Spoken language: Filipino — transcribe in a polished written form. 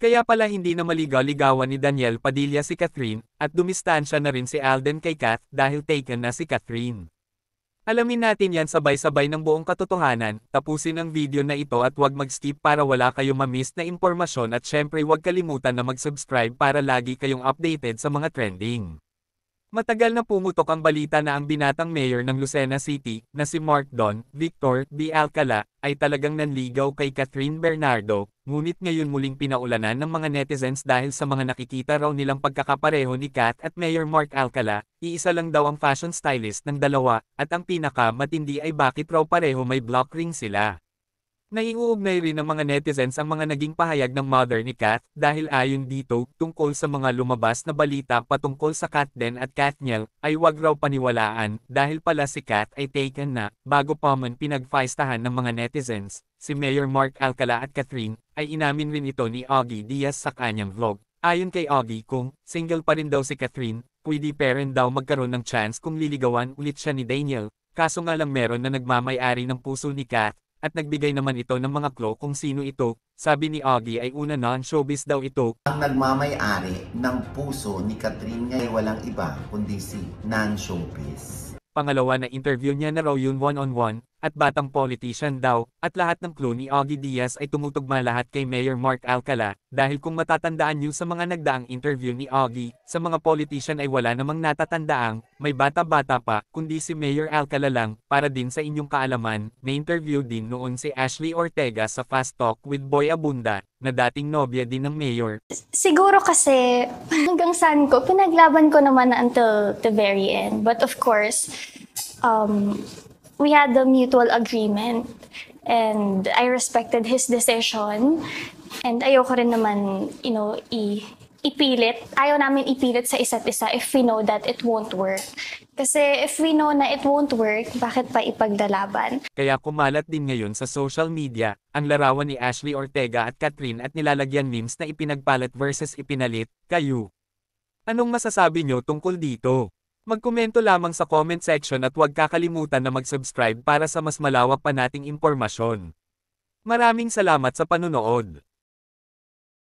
Kaya pala hindi na maligaw-ligawan ni Daniel Padilla si Catherine, at dumistansya na rin si Alden kay Kath dahil taken na si Catherine. Alamin natin yan sabay-sabay ng buong katotohanan, tapusin ang video na ito at huwag mag-skip para wala kayong ma-miss na impormasyon at syempre huwag kalimutan na mag-subscribe para lagi kayong updated sa mga trending. Matagal na pumutok ang balita na ang binatang mayor ng Lucena City, na si Mark Don Victor B. Alcala, ay talagang nanligaw kay Catherine Bernardo, ngunit ngayon muling pinaulanan ng mga netizens dahil sa mga nakikita raw nilang pagkakapareho ni Kat at Mayor Mark Alcala, iisa lang daw ang fashion stylist ng dalawa, at ang pinaka-matindi ay bakit raw pareho may block ring sila. Naiuugnay rin ng mga netizens ang mga naging pahayag ng mother ni Kath dahil ayon dito, tungkol sa mga lumabas na balita patungkol sa Katden at Kathniel, ay wag raw paniwalaan dahil pala si Kath ay taken na, bago pa man pinagfaistahan ng mga netizens, si Mayor Mark Alcala at Catherine, ay inamin rin ito ni Augie Diaz sa kanyang vlog. Ayon kay Augie kung single pa rin daw si Catherine, pwede pa rin daw magkaroon ng chance kung liligawan ulit siya ni Daniel, kaso nga lang meron na nagmamay-ari ng puso ni Kath. At nagbigay naman ito ng mga clue kung sino ito, sabi ni Augie ay una non-showbiz daw ito. Ang nagmamay-ari ng puso ni Catherine ay walang iba kundi si non-showbiz. Pangalawa na interview niya na raw yun one-on-one, at batang politician daw, at lahat ng clue ni Augie Diaz ay tumutugma lahat kay Mayor Mark Alcala, dahil kung matatandaan niyo sa mga nagdaang interview ni Augie, sa mga politician ay wala namang natatandaang, may bata-bata pa, kundi si Mayor Alcala lang. Para din sa inyong kaalaman, may interview din noon si Ashley Ortega sa Fast Talk with Boy Abunda, na dating nobya din ng mayor. Siguro kasi hanggang saan ko, pinaglaban ko naman until the very end. But of course, we had the mutual agreement and I respected his decision and ayoko rin naman, ipilit. Ayaw namin ipilit sa isa't isa if we know that it won't work. Kasi if we know na it won't work, bakit pa ipagdalaban? Kaya kumalat din ngayon sa social media, ang larawan ni Ashley Ortega at Catherine at nilalagyan memes na ipinagpalit versus ipinalit, kayo. Anong masasabi nyo tungkol dito? Magkomento lamang sa comment section at huwag kakalimutan na mag-subscribe para sa mas malawak pa nating impormasyon. Maraming salamat sa panunood.